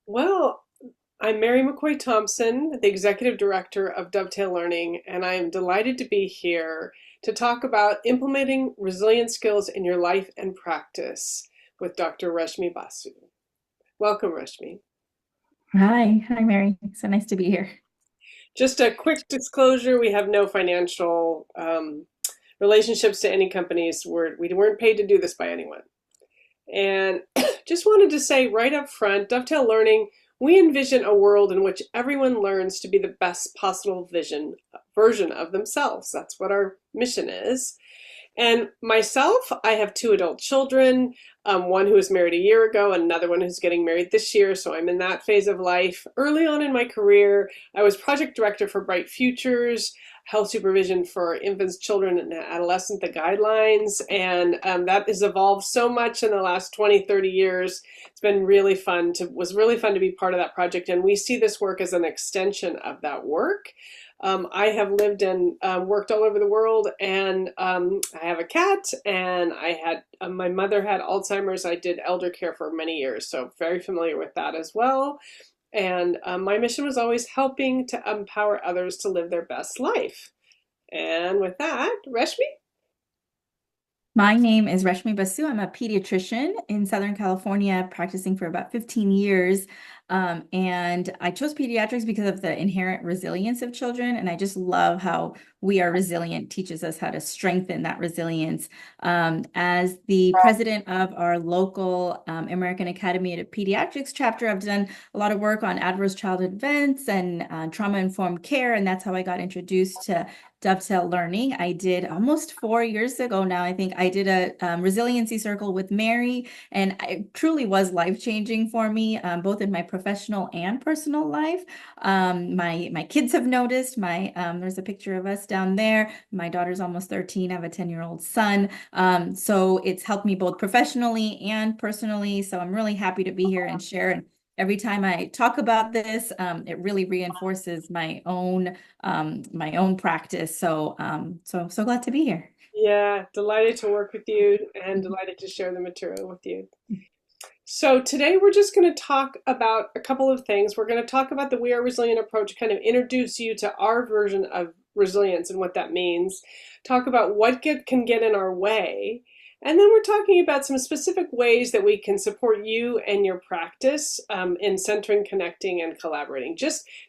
Well, I'm Meri McCoy-Thompson, the Executive Director of Dovetail Learning, and I am delighted to be here to talk about implementing resilient skills in your life and practice with Dr. Reshmi Basu. Welcome, Reshmi. Hi, Mary. So nice to be here. Just a quick disclosure, we have no financial relationships to any companies. We weren't paid to do this by anyone. And just wanted to say right up front, Dovetail Learning, we envision a world in which everyone learns to be the best possible version of themselves. That's what our mission is. And myself, I have two adult children, one who was married a year ago, another one who's getting married this year. So I'm in that phase of life. Early on in my career, I was project director for Bright Futures, health supervision for infants, children, and adolescent, the guidelines. And that has evolved so much in the last 20, 30 years. It's been was really fun to be part of that project. And we see this work as an extension of that work. I have lived and worked all over the world, and I have a cat, and I had my mother had Alzheimer's. I did elder care for many years, so very familiar with that as well. And my mission was always helping to empower others to live their best life. And with that, Reshmi? My name is Reshmi Basu. I'm a pediatrician in Southern California, practicing for about 15 years. And I chose pediatrics because of the inherent resilience of children. And I just love how We Are Resilient teaches us how to strengthen that resilience. As the president of our local American Academy of Pediatrics chapter, I've done a lot of work on adverse childhood events and trauma-informed care. And that's how I got introduced to Dovetail Learning. I did almost 4 years ago now. I think I did a resiliency circle with Meri, and it truly was life-changing for me, both in my professional and personal life. My kids have noticed. There's a picture of us down there. My daughter's almost 13. I have a 10-year-old son. So it's helped me both professionally and personally. So I'm really happy to be here and share. And every time I talk about this, it really reinforces my own practice. So glad to be here. Yeah, delighted to work with you and delighted to share the material with you. So today we're just going to talk about a couple of things. We're going to talk about the We Are Resilient approach, kind of introduce you to our version of resilience and what that means, talk about can get in our way, and then we're talking about some specific ways that we can support you and your practice in centering, connecting, and collaborating.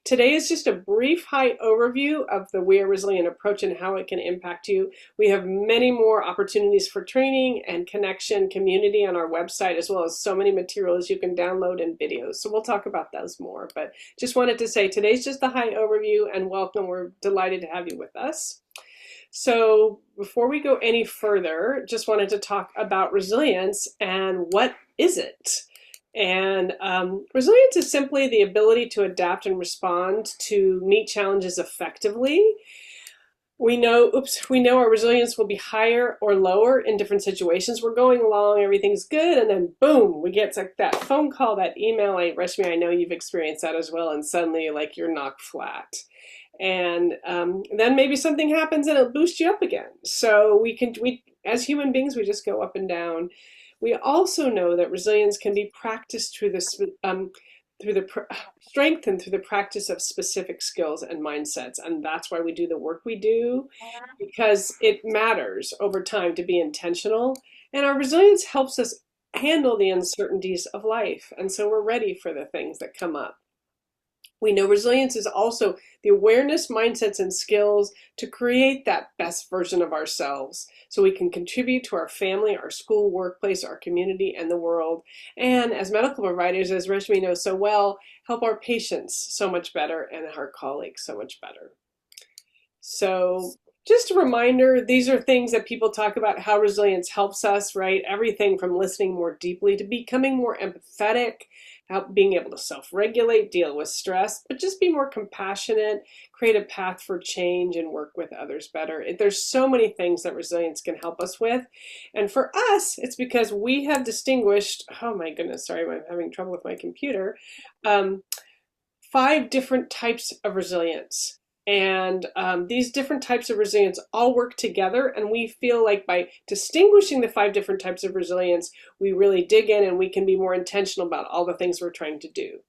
Today is just a brief high overview of the We Are Resilient approach and how it can impact you. We have many more opportunities for training and connection, community on our website, as well as so many materials you can download and videos. So we'll talk about those more, but just wanted to say today's just the high overview, and welcome. We're delighted to have you with us. So before we go any further, just wanted to talk about resilience and what is it? And resilience is simply the ability to adapt and respond to meet challenges effectively. We know our resilience will be higher or lower in different situations. We're going along, everything's good, and then boom, we get like that phone call, that email. Reshmi, I know you've experienced that as well, and suddenly like you're knocked flat. And then maybe something happens and it'll boost you up again. So we as human beings, we just go up and down. We also know that resilience can be practiced through the strength and through the practice of specific skills and mindsets. And that's why we do the work we do, because it matters over time to be intentional. And our resilience helps us handle the uncertainties of life. And so we're ready for the things that come up. We know resilience is also the awareness, mindsets, and skills to create that best version of ourselves so we can contribute to our family, our school, workplace, our community, and the world. And as medical providers, as Reshmi knows so well, help our patients so much better and our colleagues so much better. So just a reminder, these are things that people talk about how resilience helps us, right? Everything from listening more deeply to becoming more empathetic, being able to self-regulate, deal with stress, but just be more compassionate, create a path for change, and work with others better. There's so many things that resilience can help us with. And for us, it's because we have distinguished, oh my goodness, sorry, I'm having trouble with my computer, 5 different types of resilience. And these different types of resilience all work together. And we feel like by distinguishing the 5 different types of resilience, we really dig in and we can be more intentional about all the things we're trying to do.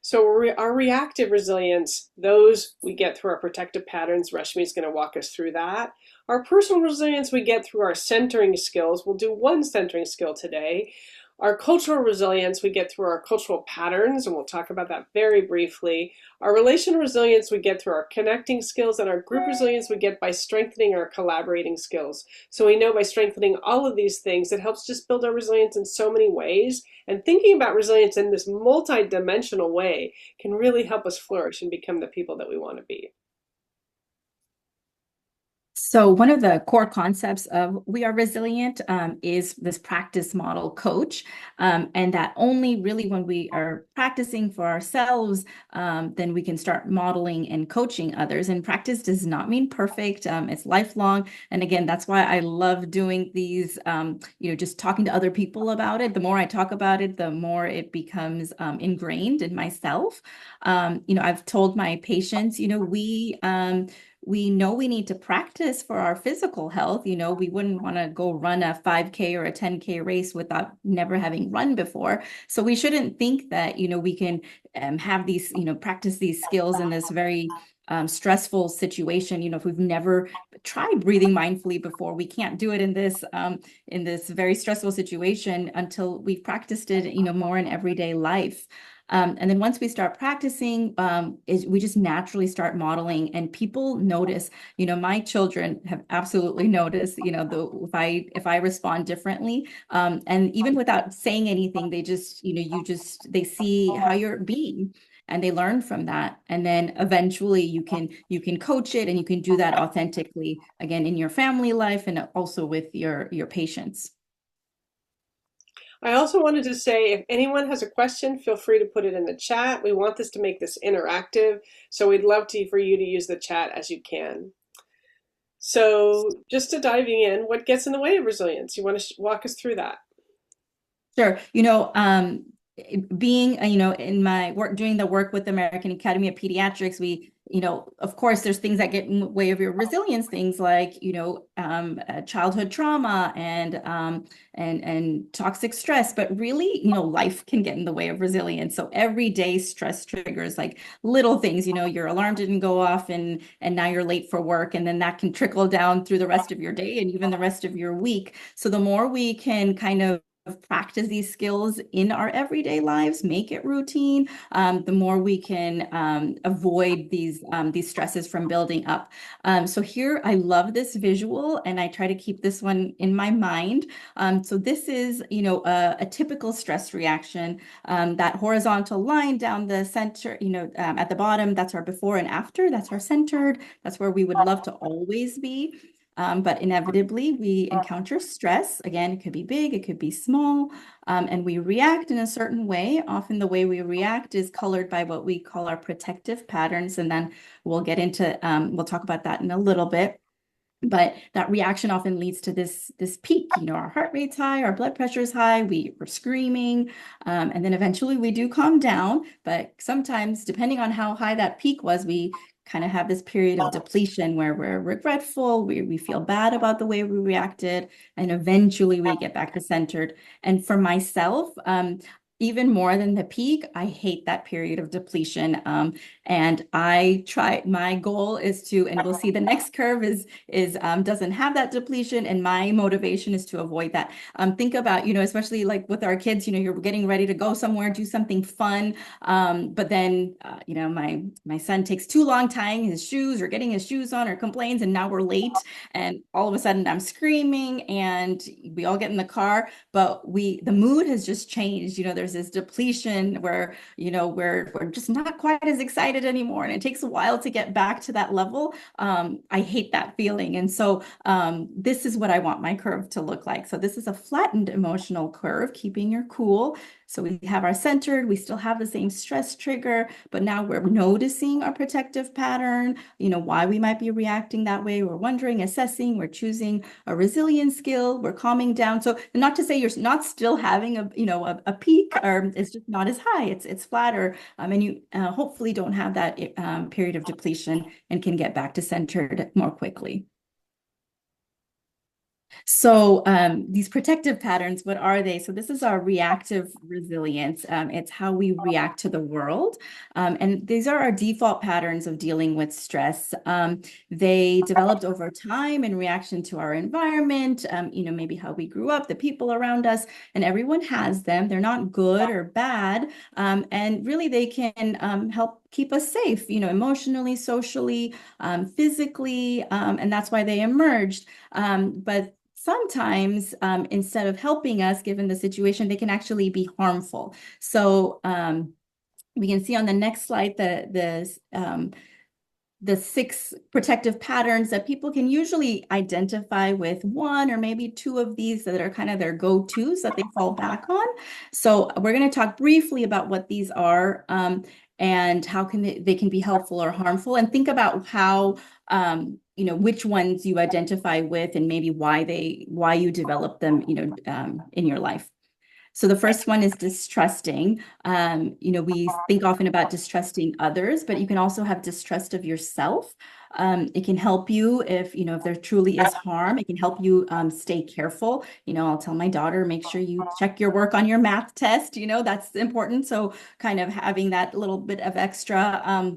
So our reactive resilience, those we get through our protective patterns. Reshmi is going to walk us through that. Our personal resilience we get through our centering skills. We'll do one centering skill today. Our cultural resilience we get through our cultural patterns, and we'll talk about that very briefly. Our relational resilience we get through our connecting skills, and our group resilience we get by strengthening our collaborating skills. So we know by strengthening all of these things, it helps just build our resilience in so many ways. And thinking about resilience in this multi-dimensional way can really help us flourish and become the people that we want to be. So one of the core concepts of We Are Resilient is this practice model coach, and that only really when we are practicing for ourselves, then we can start modeling and coaching others. And practice does not mean perfect. It's lifelong. And again, that's why I love doing these, just talking to other people about it. The more I talk about it, the more it becomes ingrained in myself. I've told my patients, we know we need to practice for our physical health. We wouldn't want to go run a 5K or a 10K race without never having run before. So we shouldn't think that, we can have these, practice these skills in this very stressful situation. If we've never tried breathing mindfully before, we can't do it in this very stressful situation until we've practiced it, more in everyday life. And then once we start practicing, we just naturally start modeling, and people notice. My children have absolutely noticed. If I respond differently, and even without saying anything, they just they see how you're being, and they learn from that. And then eventually you can coach it, and you can do that authentically again in your family life and also with your patients. I also wanted to say if anyone has a question, feel free to put it in the chat. We want this to make this interactive, so we'd love for you to use the chat as you can. So just to diving in, what gets in the way of resilience? You want to walk us through that? Sure. Being, in my work, doing the work with the American Academy of Pediatrics, we, of course, there's things that get in the way of your resilience, things like, childhood trauma and toxic stress, but really, life can get in the way of resilience. So everyday stress triggers, like little things, your alarm didn't go off and now you're late for work, and then that can trickle down through the rest of your day and even the rest of your week. So the more we can kind of practice these skills in our everyday lives, make it routine, the more we can avoid these stresses from building up. So here, I love this visual, and I try to keep this one in my mind. So this is, a typical stress reaction. That horizontal line down the center, at the bottom, that's our before and after. That's our centered. That's where we would love to always be. But inevitably, we encounter stress. Again, it could be big, it could be small, and we react in a certain way. Often the way we react is colored by what we call our protective patterns. And then we'll talk about that in a little bit. But that reaction often leads to this peak. Our heart rate's high, our blood pressure is high, we're screaming, and then eventually we do calm down. But sometimes, depending on how high that peak was, we kind of have this period of depletion where we're regretful, we feel bad about the way we reacted, and eventually we get back to centered. And for myself, even more than the peak, I hate that period of depletion. And my goal is to, and we'll see the next curve is doesn't have that depletion. And my motivation is to avoid that. Think about, especially like with our kids, you're getting ready to go somewhere, do something fun. But then, my son takes too long tying his shoes or getting his shoes on or complains, and now we're late. And all of a sudden I'm screaming, and we all get in the car, but the mood has just changed. There's this depletion where, we're just not quite as excited anymore. And it takes a while to get back to that level. I hate that feeling. And so this is what I want my curve to look like. So this is a flattened emotional curve, keeping your cool. So we have our centered, we still have the same stress trigger, but now we're noticing our protective pattern, why we might be reacting that way. We're wondering, assessing, we're choosing a resilience skill, we're calming down. So not to say you're not still having a peak, or it's just not as high, it's flatter, and you hopefully don't have that period of depletion and can get back to centered more quickly. So these protective patterns, what are they? So this is our reactive resilience. It's how we react to the world. And these are our default patterns of dealing with stress. They developed over time in reaction to our environment, maybe how we grew up, the people around us, and everyone has them. They're not good or bad. And really they can help keep us safe, emotionally, socially, physically, and that's why they emerged. But sometimes instead of helping us, given the situation, they can actually be harmful. So we can see on the next slide the 6 protective patterns that people can usually identify with one or maybe 2 of these that are kind of their go-tos that they fall back on. So we're going to talk briefly about what these are and how they can be helpful or harmful, and think about how which ones you identify with and maybe why you develop them in your life. So the first one is distrusting. We think often about distrusting others, but you can also have distrust of yourself. It can help you if there truly is harm. It can help you stay careful. I'll tell my daughter, make sure you check your work on your math test. That's important. So kind of having that little bit of extra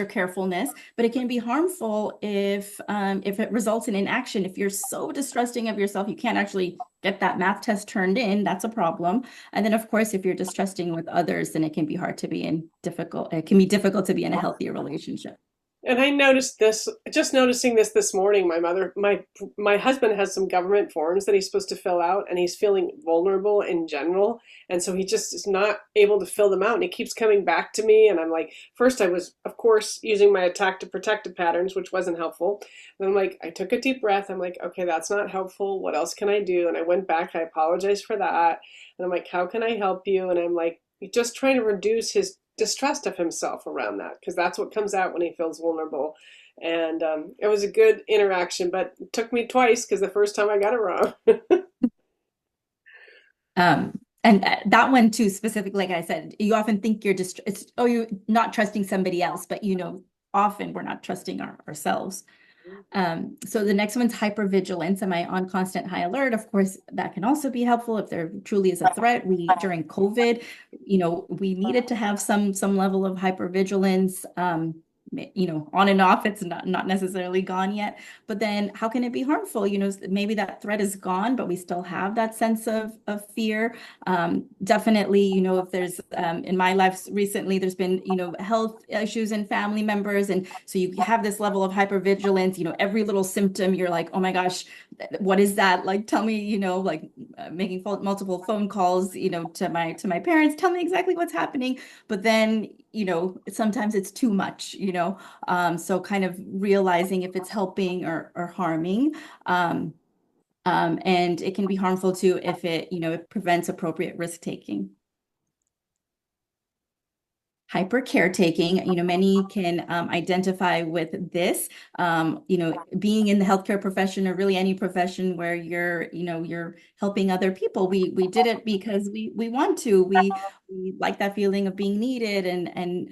carefulness, but it can be harmful if it results in inaction. If you're so distrusting of yourself, you can't actually get that math test turned in, that's a problem. And then of course, if you're distrusting with others, then it can be it can be difficult to be in a healthy relationship. And I noticed this, just noticing this morning. My husband has some government forms that he's supposed to fill out, and he's feeling vulnerable in general. And so he just is not able to fill them out. And he keeps coming back to me. And I'm like, first I was, of course, using my attack to protective patterns, which wasn't helpful. And I'm like, I took a deep breath. I'm like, okay, that's not helpful. What else can I do? And I went back, I apologized for that. And I'm like, how can I help you? And I'm like, just trying to reduce his distrust of himself around that, because that's what comes out when he feels vulnerable. And it was a good interaction, but it took me twice because the first time I got it wrong. And that one too, specifically, like I said, you often think you're not trusting somebody else, but often we're not trusting ourselves. So the next one's hypervigilance. Am I on constant high alert? Of course, that can also be helpful if there truly is a threat. During COVID, we needed to have some level of hypervigilance. On and off, it's not necessarily gone yet. But then how can it be harmful? Maybe that threat is gone, but we still have that sense of fear. Definitely, if there's in my life recently, there's been, health issues in family members. And so you have this level of hypervigilance, every little symptom, you're like, oh my gosh, what is that? Like, tell me, making multiple phone calls, to my parents, tell me exactly what's happening. But then, sometimes it's too much, so kind of realizing if it's helping or harming. And it can be harmful too if it prevents appropriate risk taking. Hyper caretaking, many can identify with this, being in the healthcare profession or really any profession where you're helping other people. We did it because we want to. We like that feeling of being needed and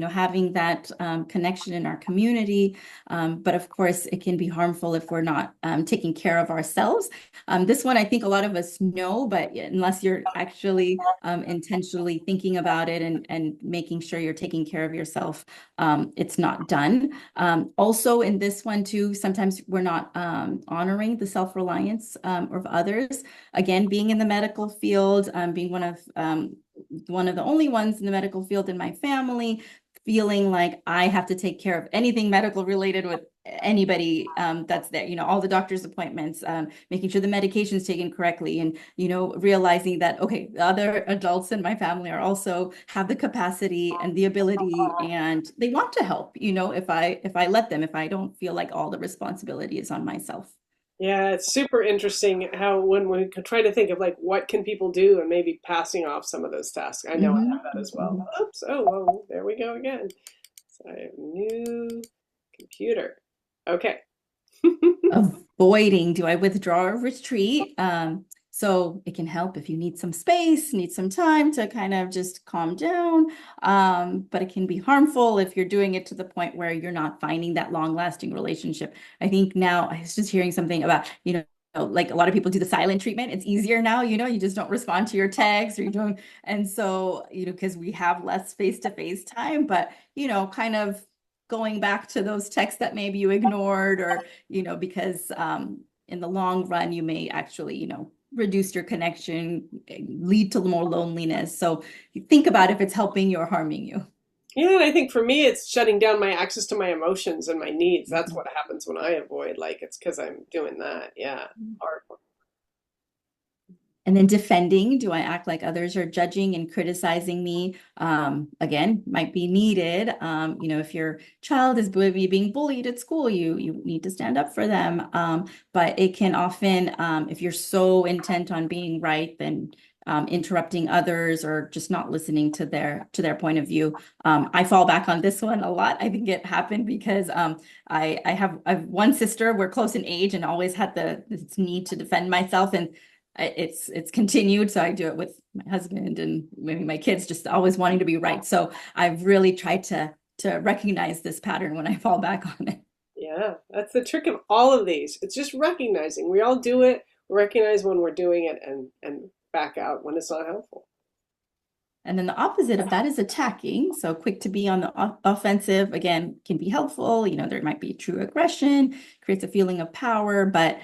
having that connection in our community. But of course, it can be harmful if we're not taking care of ourselves. This one, I think a lot of us know, but unless you're actually intentionally thinking about it and making sure you're taking care of yourself, it's not done. Also in this one too, sometimes we're not honoring the self-reliance of others. Again, being in the medical field, being one of the only ones in the medical field in my family, feeling like I have to take care of anything medical related with anybody that's there, all the doctor's appointments, making sure the medication is taken correctly, and realizing that okay, the other adults in my family are also have the capacity and the ability, and they want to help, if I let them, if I don't feel like all the responsibility is on myself. Yeah, it's super interesting how when we try to think of like what can people do and maybe passing off some of those tasks. I know I have that as well. Mhm. Oops. Oh, well, there we go again. So I have new computer. Okay. Avoiding, do I withdraw or retreat? So it can help if you need some space, need some time to kind of just calm down. But it can be harmful if you're doing it to the point where you're not finding that long-lasting relationship. I think now I was just hearing something about, like a lot of people do the silent treatment. It's easier now, you just don't respond to your texts or you don't. And so, because we have less face-to-face time, but, kind of going back to those texts that maybe you ignored or because in the long run, you may actually, reduce your connection, lead to more loneliness. So you think about if it's helping you or harming you. Yeah, and I think for me, it's shutting down my access to my emotions and my needs. That's what happens when I avoid. Like, it's because I'm doing that. Yeah. Hard. And then defending, do I act like others are judging and criticizing me? Again, might be needed. If your child is being bullied at school, you need to stand up for them. But it can often, if you're so intent on being right, then interrupting others or just not listening to their point of view. I fall back on this one a lot. I think it happened because I have one sister. We're close in age and always had this need to defend myself and it's continued. So I do it with my husband and maybe my kids, just always wanting to be right. So I've really tried to recognize this pattern when I fall back on it. Yeah, that's the trick of all of these. It's just recognizing. We all do it, recognize when we're doing it, and back out when it's not helpful. And then the opposite of that is attacking. So quick to be on the offensive, again, can be helpful. There might be true aggression, creates a feeling of power, but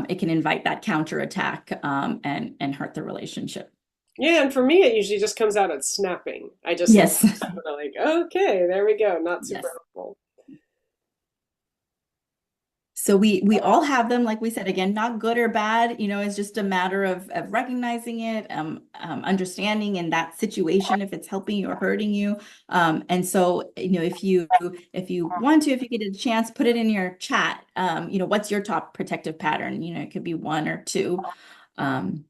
it can invite that counterattack and hurt the relationship. Yeah, and for me, it usually just comes out as snapping. I just like, Yes. like, okay, there we go. Not super Yes. helpful. So we all have them, like we said, again, not good or bad, it's just a matter of recognizing it, understanding in that situation if it's helping you or hurting you. And so, if you want to, if you get a chance, put it in your chat. What's your top protective pattern? It could be one or two. Um,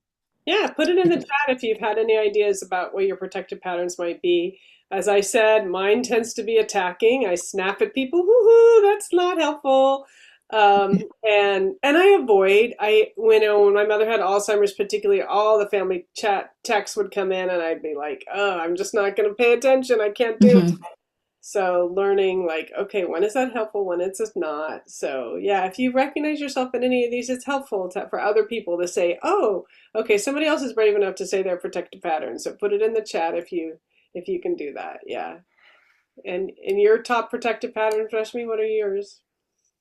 Yeah, put it in the chat if you've had any ideas about what your protective patterns might be. As I said, mine tends to be attacking. I snap at people. Woohoo, that's not helpful. And I avoid. When my mother had Alzheimer's, particularly, all the family chat texts would come in, and I'd be like, "Oh, I'm just not going to pay attention. I can't do it." mhm. So learning like, okay, when is that helpful? When it's just not. So yeah, if you recognize yourself in any of these, it's helpful for other people to say, oh, okay, somebody else is brave enough to say their protective patterns. So put it in the chat if you can do that. Yeah. And in your top protective patterns, Reshmi, what are yours?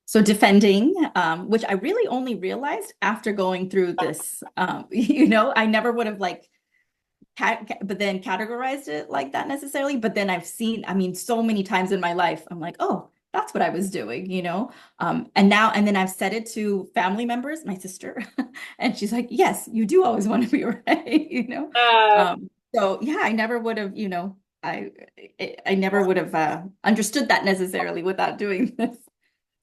So defending, which I really only realized after going through this, I never would have but then categorized it like that necessarily. But then I've seen, I mean, so many times in my life, I'm like, oh, that's what I was doing. And then I've said it to family members, my sister, and she's like, yes, you do always want to be right. Uh, So yeah, I never would have, I I never would have understood that necessarily without doing this.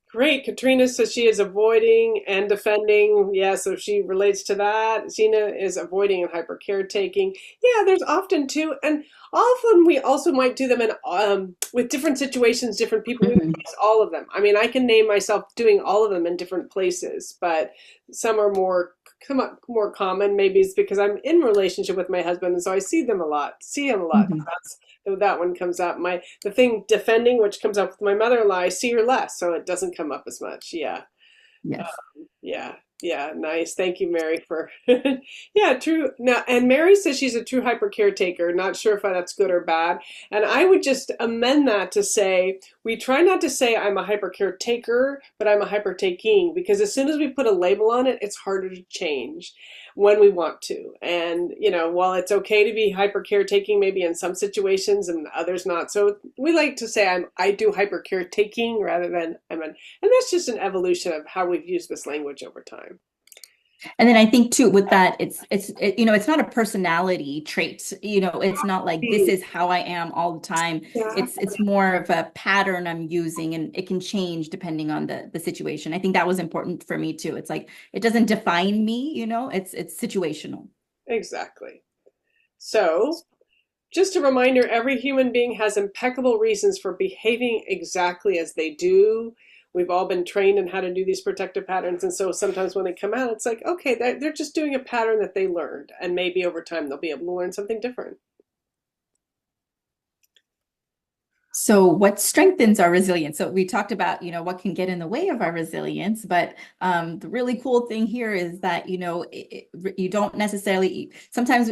Great. Katrina says she is avoiding and defending. Yeah, so she relates to that. Gina is avoiding and hyper caretaking. Yeah, there's often two, and often we also might do them in with different situations, different people. We might Mhm. use all of them. I mean, I can name myself doing all of them in different places, but some are more come up more common. Maybe it's because I'm in relationship with my husband, and so I see them a lot, see him a lot. Mhm. That one comes up. The thing defending, which comes up with my mother-in-law, I see her less, so it doesn't come up as much. Yeah. Yes. Yeah, yeah, nice. Thank you, Mary, for yeah, true. Now, and Mary says she's a true hyper caretaker. Not sure if that's good or bad. And I would just amend that to say we try not to say I'm a hyper caretaker, but I'm a hyper taking because as soon as we put a label on it, it's harder to change when we want to. And while it's okay to be hyper caretaking, maybe in some situations and others not, so we like to say I do hyper caretaking rather than I'm an and that's just an evolution of how we've used this language over time. And then I think too with that, it's not a personality trait. It's not like this Mm, is how I am all the time. It's exactly. more of a pattern I'm using, and it can change depending on the situation. I think that was important for me too. It's like it doesn't define me, it's situational. Exactly. So, just a reminder, every human being has impeccable reasons for behaving exactly as they do. We've all been trained in how to do these protective patterns. And so sometimes when they come out, it's like, okay, they're just doing a pattern that they learned. And maybe over time they'll be able to learn something different. So what strengthens our resilience? So we talked about, what can get in the way of our resilience, but the really cool thing here is that, you don't necessarily, sometimes,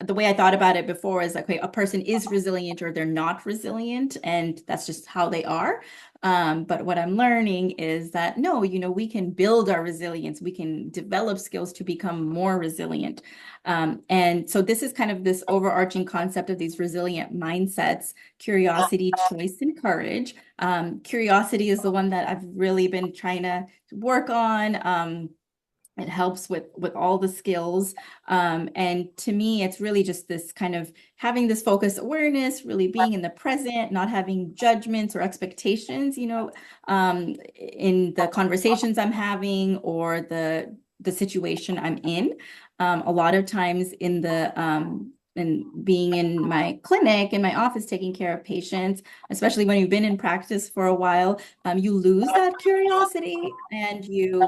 the way I thought about it before is like, okay, a person is resilient or they're not resilient, and that's just how they are. But what I'm learning is that no, we can build our resilience. We can develop skills to become more resilient. And so this is kind of this overarching concept of these resilient mindsets: curiosity, choice, and courage. Curiosity is the one that I've really been trying to work on. It helps with all the skills. And to me, it's really just this kind of having this focused awareness, really being in the present, not having judgments or expectations, in the conversations I'm having or the situation I'm in. A lot of times in being in my clinic, in my office, taking care of patients, especially when you've been in practice for a while, you lose that curiosity, and you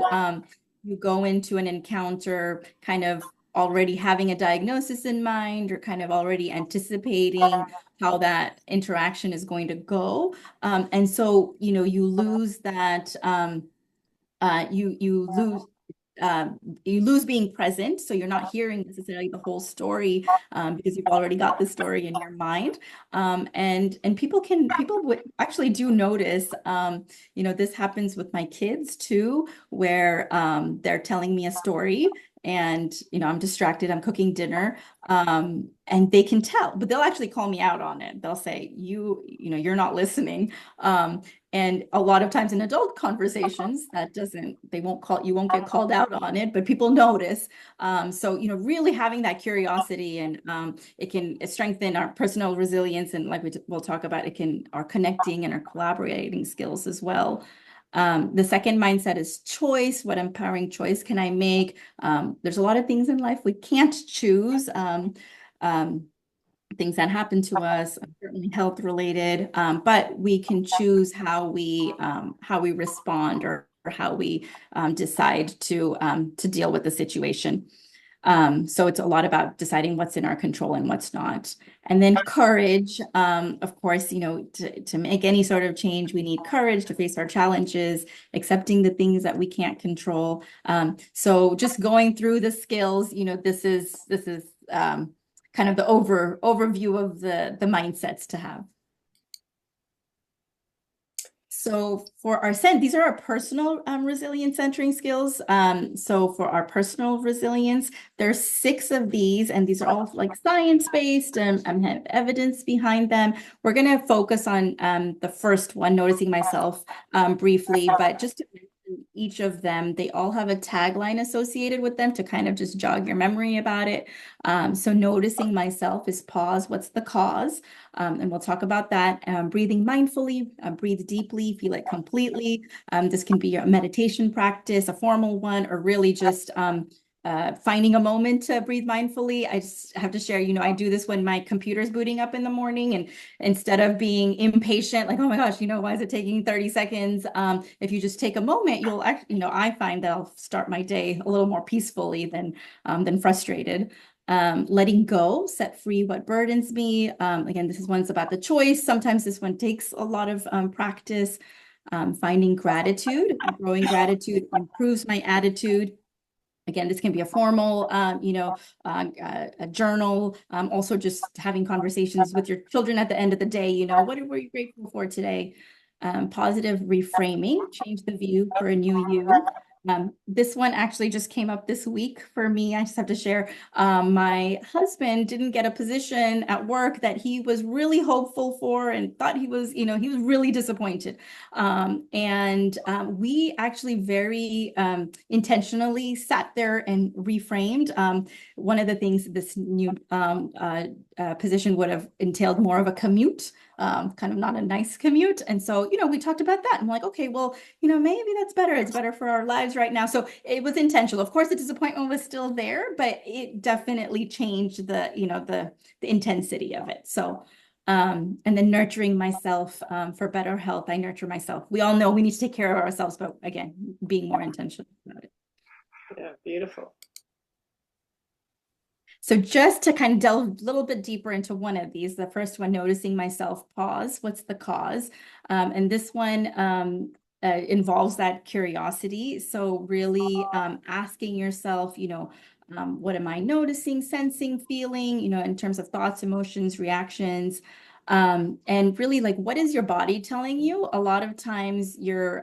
go into an encounter kind of already having a diagnosis in mind, or kind of already anticipating how that interaction is going to go. And so, you lose that, uh, you you lose you lose being present, so you're not hearing necessarily the whole story, because you've already got the story in your mind. And people would actually do notice, this happens with my kids too, where they're telling me a story, and I'm distracted, I'm cooking dinner, and they can tell, but they'll actually call me out on it. They'll say, you're not listening. And a lot of times in adult conversations, you won't get called out on it, but people notice. So, really having that curiosity, and it can strengthen our personal resilience. And like we'll talk about, our connecting and our collaborating skills as well. The second mindset is choice. What empowering choice can I make? There's a lot of things in life we can't choose. Um, Things that happen to us, certainly health related, but we can choose how we respond, or how we decide to deal with the situation. So it's a lot about deciding what's in our control and what's not. And then courage, of course, to make any sort of change, we need courage to face our challenges, accepting the things that we can't control. So just going through the skills, this is kind of the overview of the mindsets to have. So for these are our personal resilience centering skills. So for our personal resilience, there's 6 of these, and these are all like science-based and have evidence behind them. We're going to focus on the first one, noticing myself, briefly, but just to mention each of them, they all have a tagline associated with them to kind of just jog your memory about it. So noticing myself is pause, what's the cause? And we'll talk about that. Breathing mindfully, breathe deeply, feel it completely. This can be a meditation practice, a formal one, or really just finding a moment to breathe mindfully. I just have to share, I do this when my computer's booting up in the morning, and instead of being impatient, like, oh my gosh, why is it taking 30 seconds? If you just take a moment, you'll actually, I find that I'll start my day a little more peacefully than frustrated. Letting go, set free what burdens me. Again, this is one's about the choice. Sometimes this one takes a lot of practice. Finding gratitude, growing gratitude improves my attitude. Again, this can be a formal, a journal. Also, just having conversations with your children at the end of the day. What were you grateful for today? Positive reframing, change the view for a new you. This one actually just came up this week for me. I just have to share. My husband didn't get a position at work that he was really hopeful for and thought he was, he was really disappointed. And we actually very intentionally sat there and reframed. One of the things this new position would have entailed more of a commute, kind of not a nice commute. And so, we talked about that. I'm like, okay, well, maybe that's better. It's better for our lives right now. So it was intentional. Of course, the disappointment was still there, but it definitely changed the intensity of it. So, and then nurturing myself for better health. I nurture myself. We all know we need to take care of ourselves, but again, being more intentional about it. Yeah, beautiful. So just to kind of delve a little bit deeper into one of these, the first one, noticing myself, pause, what's the cause? And this one involves that curiosity. So really asking yourself, what am I noticing, sensing, feeling, in terms of thoughts, emotions, reactions? And really, like, what is your body telling you? A lot of times you'll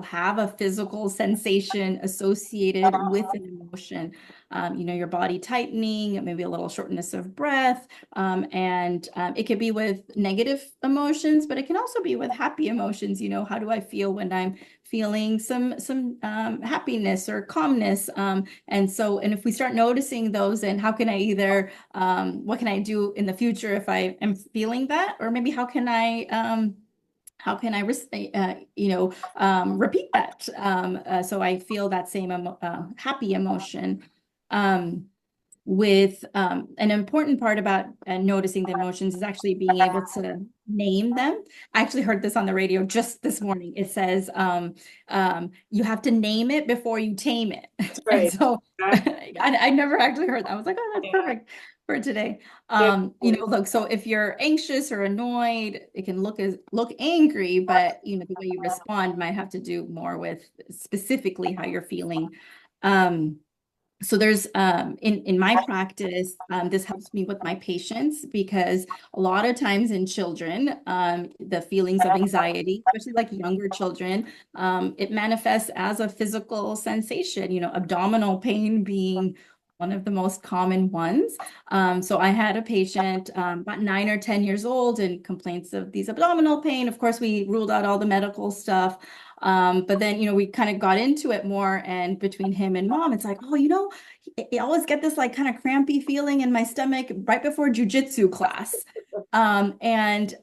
have a physical sensation associated with an emotion. Your body tightening, maybe a little shortness of breath. And it could be with negative emotions, but it can also be with happy emotions. How do I feel when I'm feeling some happiness or calmness? And if we start noticing those, and how can I either, what can I do in the future if I am feeling that? Or maybe how can I repeat that so I feel that same happy emotion. With an important part about noticing the emotions is actually being able to name them. I actually heard this on the radio just this morning. It says you have to name it before you tame it. That's And right. so Exactly. I never actually heard that. I was like, oh, that's Yeah. perfect for today. Yeah. Look, so if you're anxious or annoyed, it can look angry, but the way you respond might have to do more with specifically how you're feeling. So there's in my practice, this helps me with my patients because a lot of times in children, the feelings of anxiety, especially like younger children, it manifests as a physical sensation, abdominal pain being one of the most common ones. So I had a patient about 9 or 10 years old and complaints of these abdominal pain. Of course, we ruled out all the medical stuff. But then, we kind of got into it more, and between him and mom, it's like, oh, I always get this like kind of crampy feeling in my stomach right before jujitsu class. And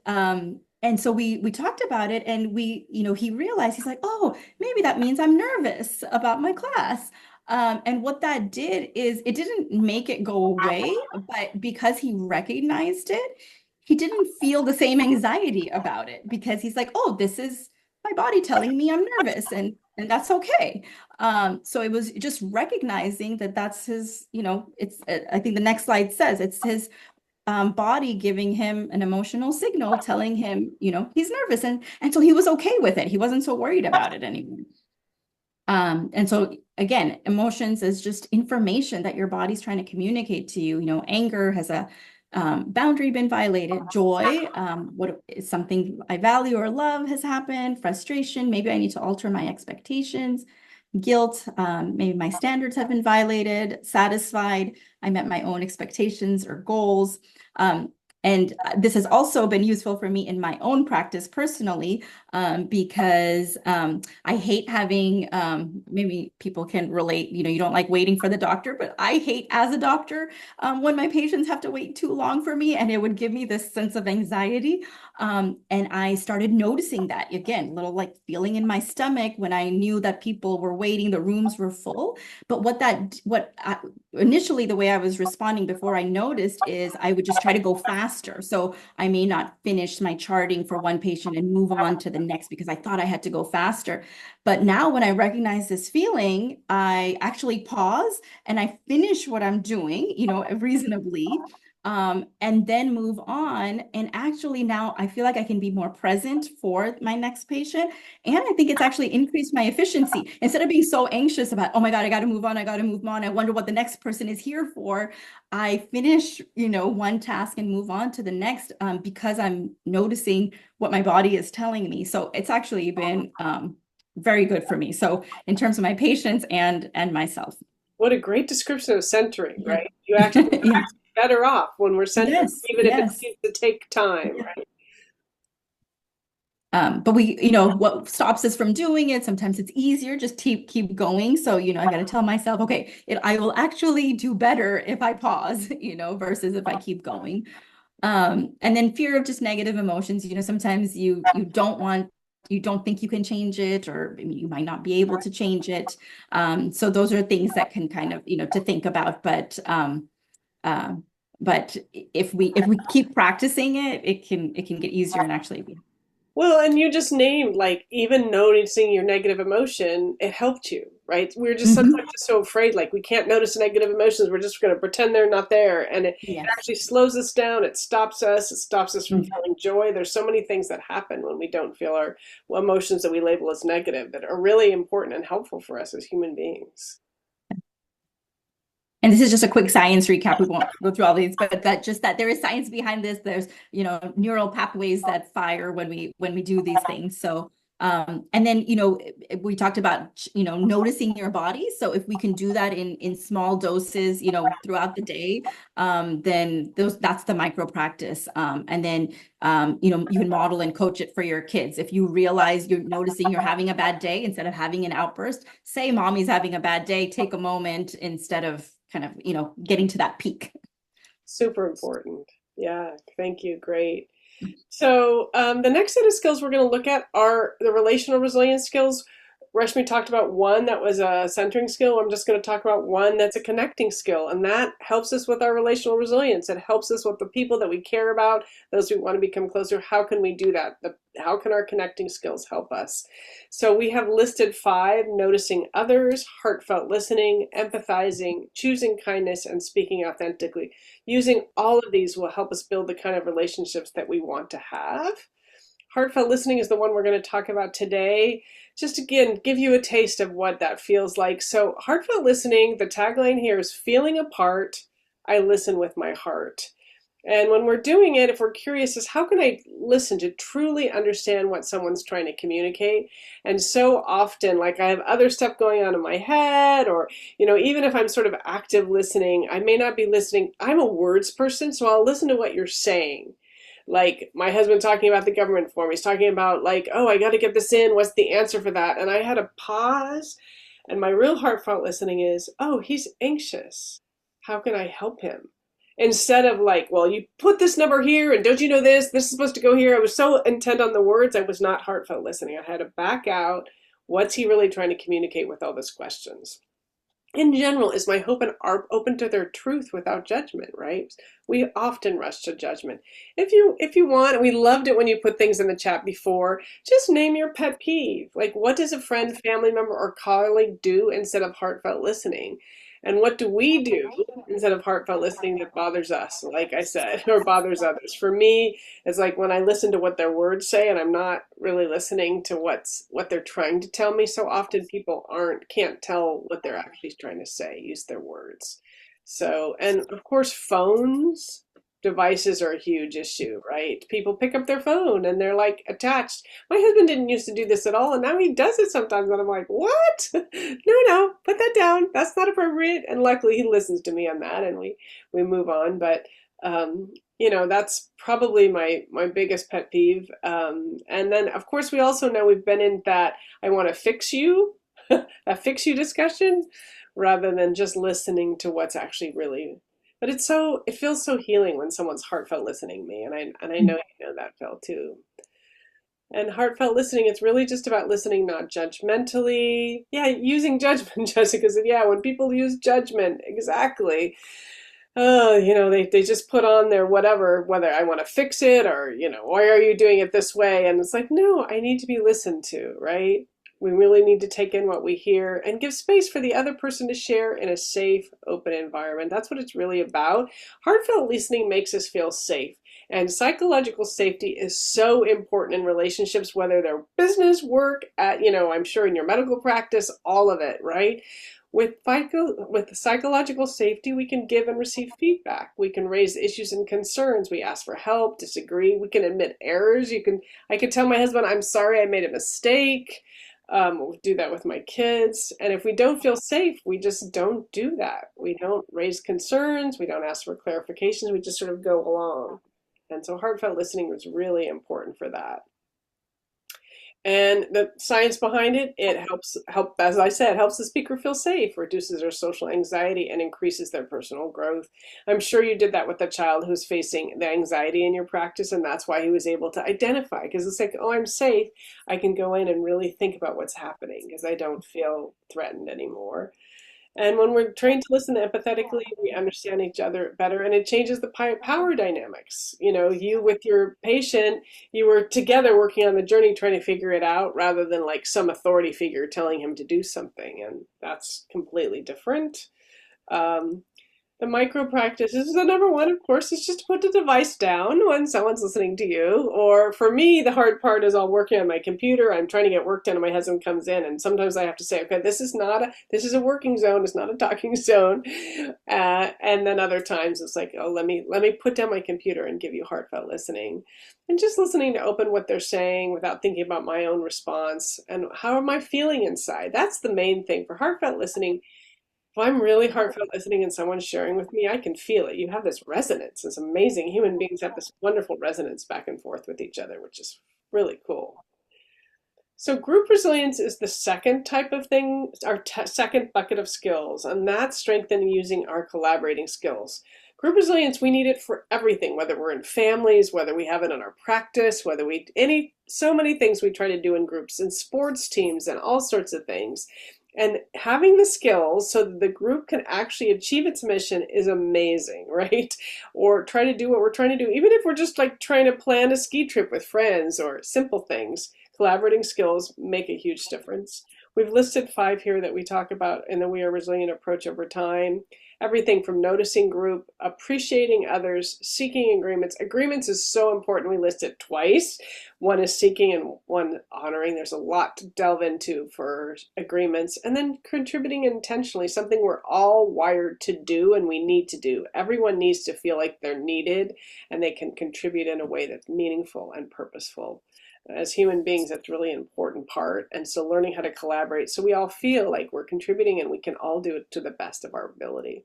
so we talked about it, and he realized, he's like, oh, maybe that means I'm nervous about my class. And what that did is it didn't make it go away, but because he recognized it, he didn't feel the same anxiety about it because he's like, oh, this is my body telling me I'm nervous, and that's okay. So it was just recognizing that that's his, it's, I think the next slide says it's his body giving him an emotional signal telling him, he's nervous. And so he was okay with it. He wasn't so worried about it anymore. And so again, emotions is just information that your body's trying to communicate to you. Anger has a boundary been violated. Joy, what is something I value or love has happened. Frustration, maybe I need to alter my expectations. Guilt, maybe my standards have been violated. Satisfied, I met my own expectations or goals. And this has also been useful for me in my own practice personally, because I hate having, maybe people can relate, you don't like waiting for the doctor, but I hate as a doctor when my patients have to wait too long for me, and it would give me this sense of anxiety. And I started noticing that again, little like feeling in my stomach when I knew that people were waiting, the rooms were full. But initially the way I was responding before I noticed is I would just try to go faster. So I may not finish my charting for one patient and move on to the next because I thought I had to go faster. But now when I recognize this feeling, I actually pause and I finish what I'm doing, reasonably, and then move on. And actually now I feel like I can be more present for my next patient. And I think it's actually increased my efficiency. Instead of being so anxious about, oh my God, I got to move on. I got to move on. I wonder what the next person is here for. I finish, one task and move on to the next, because I'm noticing what my body is telling me. So it's actually been very good for me. So in terms of my patients and myself. What a great description of centering, Yeah. right? You actually, we're Yeah. actually better off when we're centered, Yes. even if it Yes. needs to take time, right? But we, what stops us from doing it, sometimes it's easier, just keep going. So, I got to tell myself, okay, I will actually do better if I pause, versus if I keep going. And then fear of just negative emotions, sometimes you don't think you can change it, or you might not be able to change it. So those are things that can kind of, to think about. Uh, but if we keep practicing it, it can get easier and actually be. Well, and you just named like even noticing your negative emotion, it helped you, right? We're just sometimes Mhm. just so afraid, like we can't notice negative emotions. We're just going to pretend they're not there. And it Yes. actually slows us down. It stops us from feeling joy. There's so many things that happen when we don't feel our emotions that we label as negative that are really important and helpful for us as human beings. And this is just a quick science recap. We won't go through all these, but that there is science behind this. There's, neural pathways that fire when we do these things. So, and then, we talked about, noticing your body. So if we can do that in small doses, throughout the day, then that's the micro practice. And then, you can model and coach it for your kids. If you realize you're noticing you're having a bad day, instead of having an outburst, say mommy's having a bad day, take a moment instead of kind of, getting to that peak. Super important. Yeah, thank you. Great. So, the next set of skills we're going to look at are the relational resilience skills. Reshmi talked about one that was a centering skill. I'm just going to talk about one that's a connecting skill, and that helps us with our relational resilience. It helps us with the people that we care about, those we want to become closer. How can we do that? How can our connecting skills help us? So we have listed 5: noticing others, heartfelt listening, empathizing, choosing kindness, and speaking authentically. Using all of these will help us build the kind of relationships that we want to have. Heartfelt listening is the one we're going to talk about today. Just again, give you a taste of what that feels like. So, heartfelt listening, the tagline here is feeling a part. I listen with my heart. And when we're doing it, if we're curious, is how can I listen to truly understand what someone's trying to communicate? And so often, like I have other stuff going on in my head, or, even if I'm sort of active listening, I may not be listening. I'm a words person, so I'll listen to what you're saying. Like my husband talking about the government form, he's talking about, like, oh, I got to get this in. What's the answer for that? And I had to pause. And my real heartfelt listening is, oh, he's anxious. How can I help him? Instead of like, well, you put this number here and don't you know this? This is supposed to go here. I was so intent on the words, I was not heartfelt listening. I had to back out. What's he really trying to communicate with all those questions? In general, is my hope and are open to their truth without judgment, right? We often rush to judgment. If you want, we loved it when you put things in the chat before, just name your pet peeve. Like, what does a friend, family member, or colleague do instead of heartfelt listening? And what do we do instead of heartfelt listening that bothers us, like I said, or bothers others? For me, it's like when I listen to what their words say and I'm not really listening to what they're trying to tell me. So often people can't tell what they're actually trying to say, use their words. So, and of course, devices are a huge issue, right? People pick up their phone and they're like attached. My husband didn't used to do this at all, and now he does it sometimes, and I'm like, what? No, put that down. That's not appropriate. And luckily, he listens to me on that, and we move on. But that's probably my biggest pet peeve. And then, of course, we also know we've been in that I want to fix you, a fix you discussion, rather than just listening to what's actually really. But it feels so healing when someone's heartfelt listening to me, and I know you know that, Phil, too. And heartfelt listening, it's really just about listening, not judgmentally. Yeah, using judgment, Jessica said, yeah, when people use judgment, exactly. Oh, they just put on their whatever, whether I want to fix it or, why are you doing it this way? And it's like, no, I need to be listened to, right? We really need to take in what we hear and give space for the other person to share in a safe, open environment. That's what it's really about. Heartfelt listening makes us feel safe. And psychological safety is so important in relationships, whether they're business, work, I'm sure in your medical practice, all of it, right? With psychological safety, we can give and receive feedback. We can raise issues and concerns. We ask for help, disagree. We can admit errors. I could tell my husband, I'm sorry, I made a mistake. Do that with my kids. And if we don't feel safe, we just don't do that. We don't raise concerns. We don't ask for clarifications. We just sort of go along. And so heartfelt listening was really important for that. And the science behind it, it as I said, helps the speaker feel safe, reduces their social anxiety, and increases their personal growth. I'm sure you did that with the child who's facing the anxiety in your practice, and that's why he was able to identify, because it's like, oh, I'm safe. I can go in and really think about what's happening because I don't feel threatened anymore. And when we're trained to listen empathetically, we understand each other better, and it changes the power dynamics. You know, you with your patient, you were together working on the journey, trying to figure it out, rather than like some authority figure telling him to do something, and that's completely different. Um, the micro practice is the number one, of course, is just to put the device down when someone's listening to you. Or for me, the hard part is I'll working on my computer. I'm trying to get work done, and my husband comes in, and sometimes I have to say, okay, this is a working zone. It's not a talking zone. And then other times it's like, oh, let me put down my computer and give you heartfelt listening, and just listening to open what they're saying without thinking about my own response and how am I feeling inside. That's the main thing for heartfelt listening. If I'm really heartfelt listening and someone's sharing with me, I can feel it. You have this resonance. It's amazing. Human beings have this wonderful resonance back and forth with each other, which is really cool. So group resilience is the second type of thing, our second bucket of skills, and that's strengthening using our collaborating skills. Group resilience, we need it for everything, whether we're in families, whether we have it in our practice, whether so many things we try to do in groups, in sports teams, and all sorts of things. And having the skills so that the group can actually achieve its mission is amazing, right? Or try to do what we're trying to do, even if we're just like trying to plan a ski trip with friends or simple things. Collaborating skills make a huge difference. We've listed 5 here that we talk about in the We Are Resilient approach over time. Everything from noticing group, appreciating others, seeking agreements. Agreements is so important. We list it twice. One is seeking and one honoring. There's a lot to delve into for agreements. And then contributing intentionally, something we're all wired to do and we need to do. Everyone needs to feel like they're needed and they can contribute in a way that's meaningful and purposeful. As human beings, that's really an important part. And so learning how to collaborate so we all feel like we're contributing and we can all do it to the best of our ability.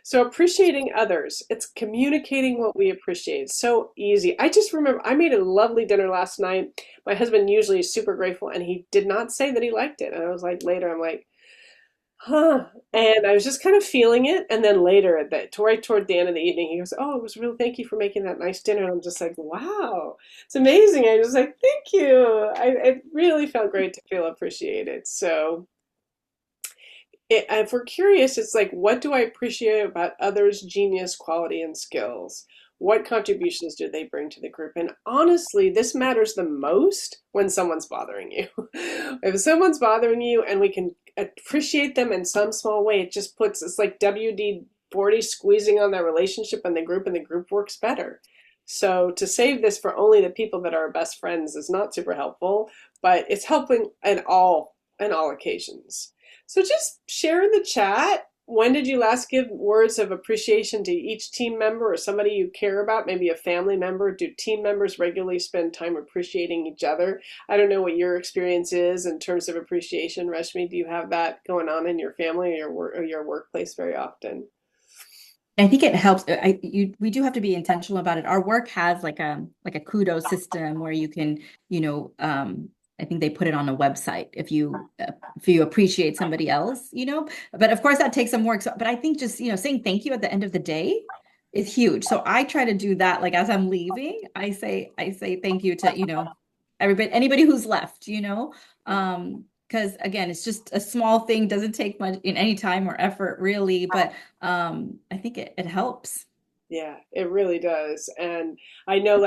So appreciating others, it's communicating what we appreciate. It's so easy. I just remember I made a lovely dinner last night. My husband usually is super grateful and he did not say that he liked it. And I was like, later, I'm like, huh. And I was just kind of feeling it. And then later, right toward the end of the evening, he goes, oh, it was real, thank you for making that nice dinner. And I'm just like, wow, it's amazing. I was like, thank you. It really felt great to feel appreciated. So if we're curious, it's like, what do I appreciate about others' genius, quality, and skills? What contributions do they bring to the group? And honestly, this matters the most when someone's bothering you. If someone's bothering you and we can appreciate them in some small way, it's like WD-40 squeezing on that relationship and the group works better. So to save this for only the people that are our best friends is not super helpful, but it's helping in all occasions. So just share in the chat. When did you last give words of appreciation to each team member or somebody you care about, maybe a family member? Do team members regularly spend time appreciating each other? I don't know what your experience is in terms of appreciation. Reshmi, do you have that going on in your family or your workplace very often? I think it helps. We do have to be intentional about it. Our work has like a kudos system where you can, I think they put it on a website if you appreciate somebody else, But of course that takes some work. But I think just saying thank you at the end of the day is huge. So I try to do that. Like as I'm leaving, I say thank you to anybody who's left, because again, it's just a small thing, doesn't take much in any time or effort really, but I think it helps. Yeah, it really does. And I know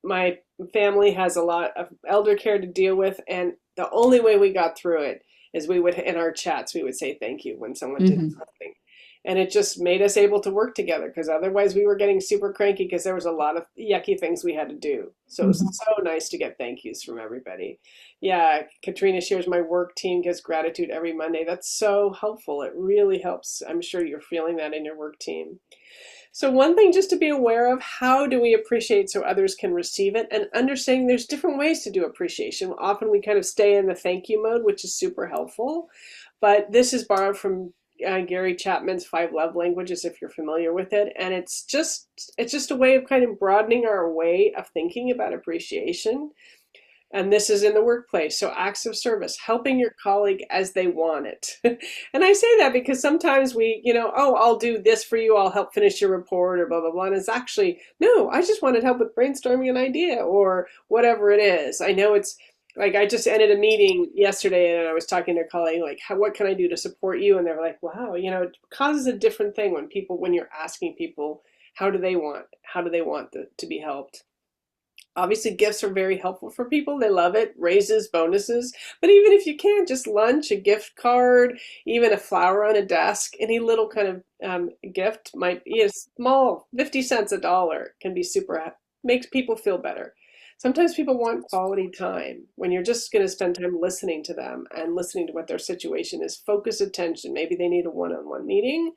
my family has a lot of elder care to deal with, and the only way we got through it is in our chats, we would say thank you when someone did Hmm. something. And it just made us able to work together because otherwise we were getting super cranky because there was a lot of yucky things we had to do. So it was Hmm. so nice to get thank yous from everybody. Yeah, Katrina shares my work team gives gratitude every Monday. That's so helpful. It really helps. I'm sure you're feeling that in your work team. So one thing just to be aware of, how do we appreciate so others can receive it, and understanding there's different ways to do appreciation. Often we kind of stay in the thank you mode, which is super helpful. But this is borrowed from Gary Chapman's Five Love Languages, if you're familiar with it, and it's just a way of kind of broadening our way of thinking about appreciation. And this is in the workplace. So acts of service, helping your colleague as they want it. And I say that because sometimes oh, I'll do this for you. I'll help finish your report or blah, blah, blah. And it's actually, no, I just wanted help with brainstorming an idea or whatever it is. I know it's like, I just ended a meeting yesterday and I was talking to a colleague, like, what can I do to support you? And they were like, wow, it causes a different thing when you're asking people, how do they want to be helped? Obviously, gifts are very helpful for people. They love it, raises, bonuses. But even if you can't, just lunch, a gift card, even a flower on a desk, any little kind of gift might be a small, 50 cents, a dollar can be makes people feel better. Sometimes people want quality time when you're just going to spend time listening to them and listening to what their situation is. Focus attention. Maybe they need a one-on-one meeting.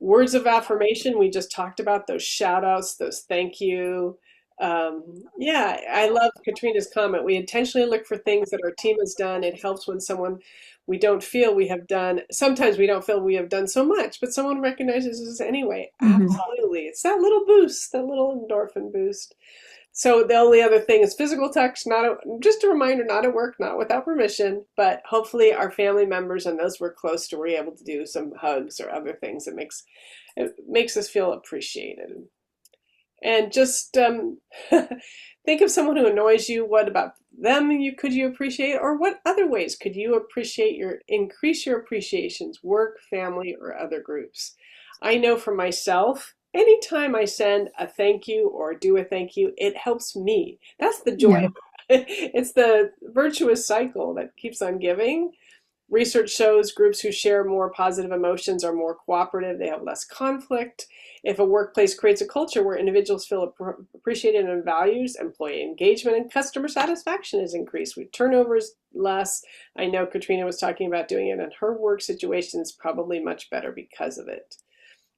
Words of affirmation, we just talked about those shout outs, those thank you. Yeah, I love Katrina's comment. We intentionally look for things that our team has done. It helps when we don't feel we have done, sometimes we don't feel we have done so much, but someone recognizes us anyway. Absolutely. It's that little boost, that little endorphin boost. So the only other thing is physical touch, just a reminder, not at work, not without permission, but hopefully our family members and those we're close to, we're able to do some hugs or other things that it makes us feel appreciated. And just think of someone who annoys you. What about them could you appreciate? Or what other ways could you increase your appreciations, work, family, or other groups? I know for myself, anytime I send a thank you or do a thank you, it helps me. That's the joy Yeah. of it. It's the virtuous cycle that keeps on giving. Research shows groups who share more positive emotions are more cooperative, they have less conflict. If a workplace creates a culture where individuals feel appreciated and valued, employee engagement and customer satisfaction is increased. Turnover is less. I know Katrina was talking about doing it in her work situation is probably much better because of it.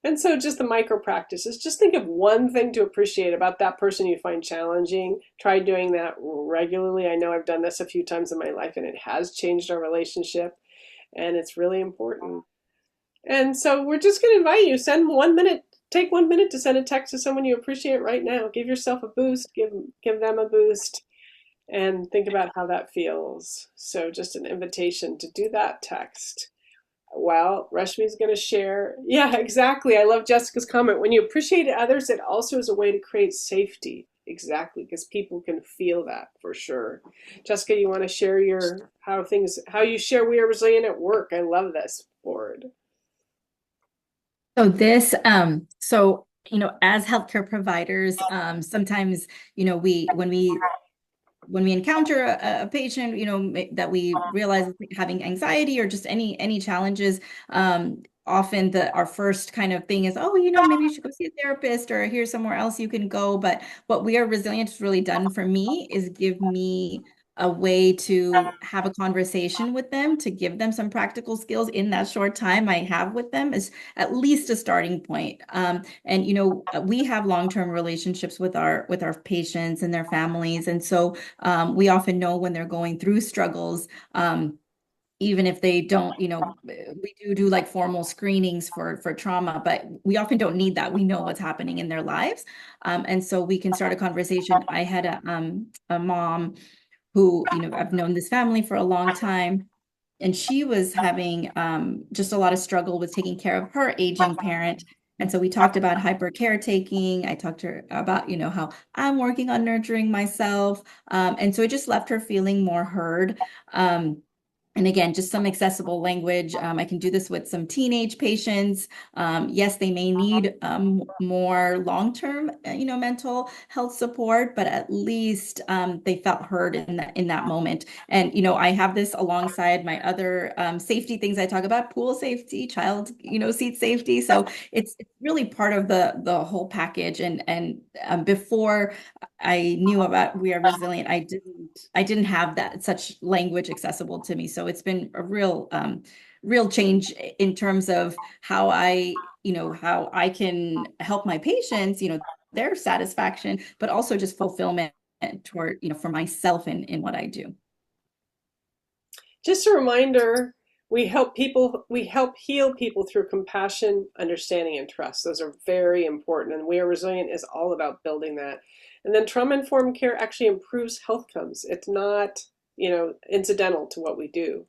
And so just the micro practices, just think of one thing to appreciate about that person you find challenging. Try doing that regularly. I know I've done this a few times in my life and it has changed our relationship and it's really important. And so we're just going to invite you, take 1 minute to send a text to someone you appreciate right now. Give yourself a boost, give them a boost, and think about how that feels. So just an invitation to do that text. Well, Reshmi's going to share. Yeah, exactly. I love Jessica's comment. When you appreciate others, it also is a way to create safety. Exactly, because people can feel that for sure. Jessica, you want to share how you share We Are Resilient at work? I love this board. So as healthcare providers, sometimes, when we encounter a patient, that we realize is having anxiety or just any challenges, often our first kind of thing is, oh, maybe you should go see a therapist or here's somewhere else you can go. But what We Are Resilient has really done for me is give me a way to have a conversation with them, to give them some practical skills in that short time I have with them is at least a starting point. And we have long-term relationships with our patients and their families, and so we often know when they're going through struggles. Even if they don't, we do like formal screenings for trauma, but we often don't need that. We know what's happening in their lives. And so we can start a conversation. I had a mom who, I've known this family for a long time, and she was having just a lot of struggle with taking care of her aging parent. And so we talked about hyper caretaking. I talked to her about, how I'm working on nurturing myself. And so it just left her feeling more heard. And again, just some accessible language. I can do this with some teenage patients. Yes, they may need more long-term, mental health support, but at least they felt heard in that moment. And I have this alongside my other safety things I talk about: pool safety, child, seat safety. So it's really part of the whole package. And before I knew about We Are Resilient, I didn't have that such language accessible to me. So it's been a real change in terms of how I how I can help my patients, their satisfaction, but also just fulfillment toward, for myself in what I do. Just a reminder, we help heal people through compassion, understanding, and trust. Those are very important. And We Are Resilient is all about building that. And then trauma-informed care actually improves health outcomes. It's not, incidental to what we do.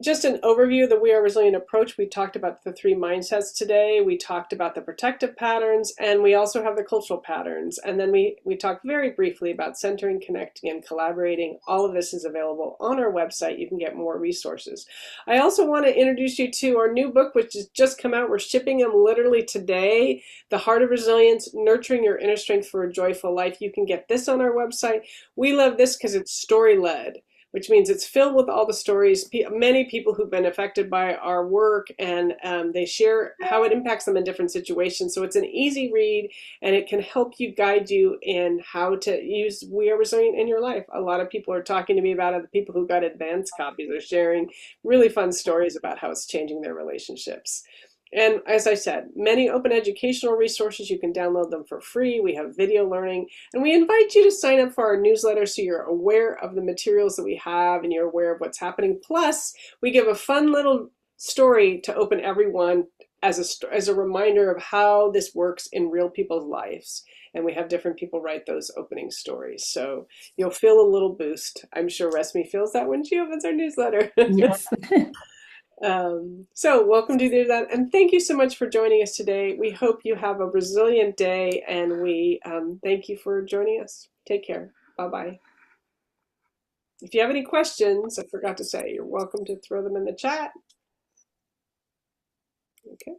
Just an overview of the We Are Resilient approach. We talked about the 3 mindsets today. We talked about the protective patterns, and we also have the cultural patterns. And then we talked very briefly about centering, connecting, and collaborating. All of this is available on our website. You can get more resources. I also want to introduce you to our new book, which has just come out. We're shipping them literally today. The Heart of Resilience, Nurturing Your Inner Strength for a Joyful Life. You can get this on our website. We love this because it's story-led, which means it's filled with all the stories. Many people who've been affected by our work, and they share how it impacts them in different situations. So it's an easy read, and it can help you, guide you in how to use We Are Resilient in your life. A lot of people are talking to me about it. The people who got advanced copies are sharing really fun stories about how it's changing their relationships. And as I said, many open educational resources. You can download them for free. We have video learning. And we invite you to sign up for our newsletter so you're aware of the materials that we have and you're aware of what's happening. Plus, we give a fun little story to open everyone as a reminder of how this works in real people's lives. And we have different people write those opening stories. So you'll feel a little boost. I'm sure Reshmi feels that when she opens our newsletter. Yes. So welcome to do that. And thank you so much for joining us today. We hope you have a resilient day, and we thank you for joining us. Take care. Bye-bye. If you have any questions, I forgot to say, you're welcome to throw them in the chat. Okay.